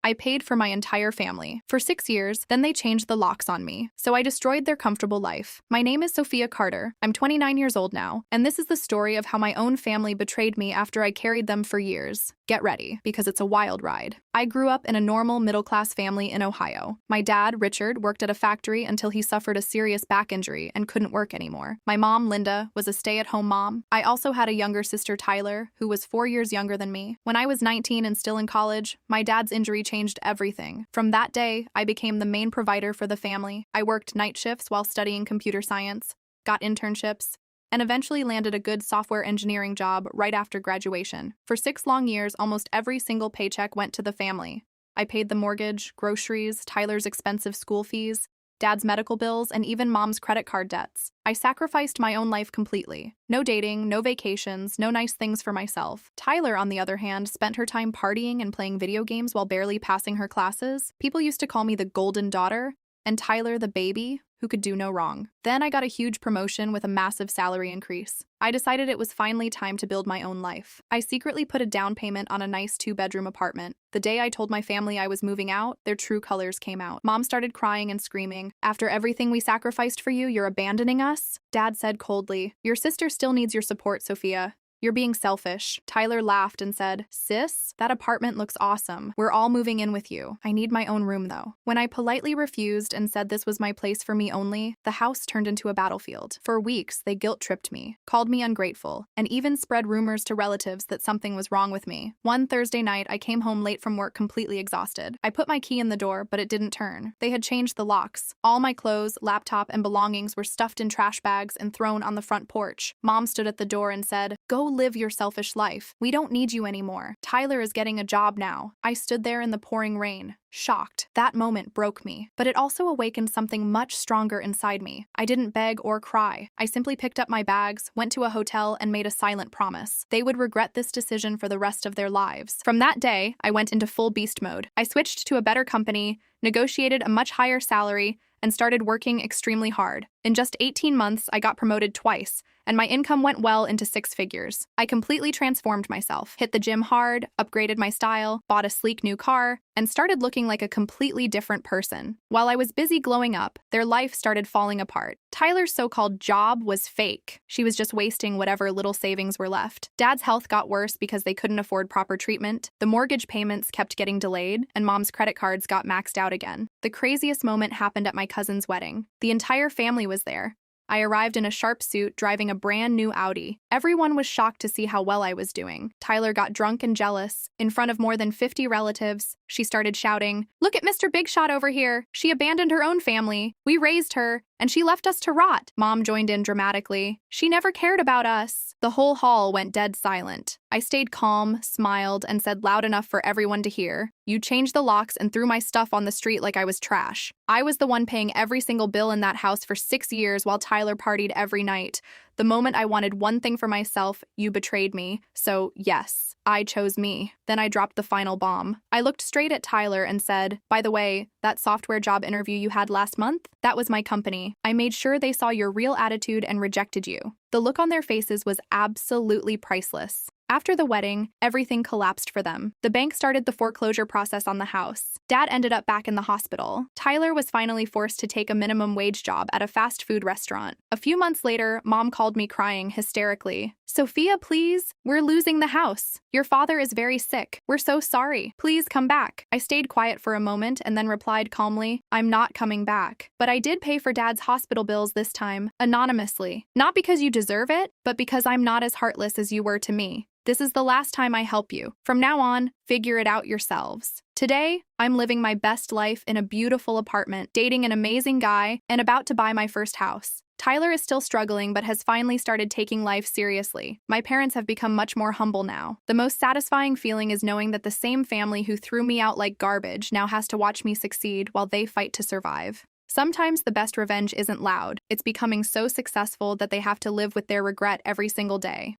I paid for my entire family for 6 years, then they changed the locks on me. So I destroyed their comfortable life. My name is Sophia Carter. I'm 29 years old now, and this is the story of how my own family betrayed me after I carried them for years. Get ready, because it's a wild ride. I grew up in a normal middle-class family in Ohio. My dad, Richard, worked at a factory until he suffered a serious back injury and couldn't work anymore. My mom, Linda, was a stay-at-home mom. I also had a younger sister, Tyler, who was 4 years younger than me. When I was 19 and still in college, my dad's injury changed everything. From that day, I became the main provider for the family. I worked night shifts while studying computer science, got internships, and eventually landed a good software engineering job right after graduation. For 6 long years, almost every single paycheck went to the family. I paid the mortgage, groceries, Tyler's expensive school fees, Dad's medical bills, and even Mom's credit card debts. I sacrificed my own life completely. No dating, no vacations, no nice things for myself. Tyler, on the other hand, spent her time partying and playing video games while barely passing her classes. People used to call me the golden daughter, and Tyler the baby, who could do no wrong. Then I got a huge promotion with a massive salary increase. I decided it was finally time to build my own life. I secretly put a down payment on a nice 2-bedroom apartment. The day I told my family I was moving out, their true colors came out. Mom started crying and screaming. "After everything we sacrificed for you, you're abandoning us?" Dad said coldly, "Your sister still needs your support, Sophia. You're being selfish." Tyler laughed and said, "Sis, that apartment looks awesome. We're all moving in with you. I need my own room though." When I politely refused and said this was my place for me only, the house turned into a battlefield. For weeks, they guilt-tripped me, called me ungrateful, and even spread rumors to relatives that something was wrong with me. One Thursday night, I came home late from work completely exhausted. I put my key in the door, but it didn't turn. They had changed the locks. All my clothes, laptop, and belongings were stuffed in trash bags and thrown on the front porch. Mom stood at the door and said, "Go live your selfish life. We don't need you anymore. Tyler is getting a job now." I stood there in the pouring rain, shocked. That moment broke me, but it also awakened something much stronger inside me. I didn't beg or cry. I simply picked up my bags, went to a hotel, and made a silent promise. They would regret this decision for the rest of their lives. From that day, I went into full beast mode. I switched to a better company, negotiated a much higher salary, and started working extremely hard. In just 18 months, I got promoted twice, and my income went well into 6 figures. I completely transformed myself, hit the gym hard, upgraded my style, bought a sleek new car, and started looking like a completely different person. While I was busy glowing up, their life started falling apart. Tyler's so-called job was fake. She was just wasting whatever little savings were left. Dad's health got worse because they couldn't afford proper treatment. The mortgage payments kept getting delayed, and Mom's credit cards got maxed out again. The craziest moment happened at my cousin's wedding. The entire family was there. I arrived in a sharp suit, driving a brand new Audi. Everyone was shocked to see how well I was doing. Tyler got drunk and jealous. In front of more than 50 relatives, she started shouting, "Look at Mr. Big Shot over here. She abandoned her own family. We raised her, and she left us to rot." Mom joined in dramatically. "She never cared about us." The whole hall went dead silent. I stayed calm, smiled, and said loud enough for everyone to hear, "You changed the locks and threw my stuff on the street like I was trash. I was the one paying every single bill in that house for 6 years while Tyler partied every night. The moment I wanted one thing for myself, you betrayed me. So yes, I chose me." Then I dropped the final bomb. I looked straight at Tyler and said, "By the way, that software job interview you had last month? That was my company. I made sure they saw your real attitude and rejected you." The look on their faces was absolutely priceless. After the wedding, everything collapsed for them. The bank started the foreclosure process on the house. Dad ended up back in the hospital. Tyler was finally forced to take a minimum wage job at a fast food restaurant. A few months later, Mom called me crying hysterically. "Sophia, please, we're losing the house. Your father is very sick. We're so sorry. Please come back." I stayed quiet for a moment and then replied calmly, "I'm not coming back. But I did pay for Dad's hospital bills this time, anonymously. Not because you deserve it, but because I'm not as heartless as you were to me. This is the last time I help you. From now on, figure it out yourselves." Today, I'm living my best life in a beautiful apartment, dating an amazing guy, and about to buy my first house. Tyler is still struggling but has finally started taking life seriously. My parents have become much more humble now. The most satisfying feeling is knowing that the same family who threw me out like garbage now has to watch me succeed while they fight to survive. Sometimes the best revenge isn't loud. It's becoming so successful that they have to live with their regret every single day.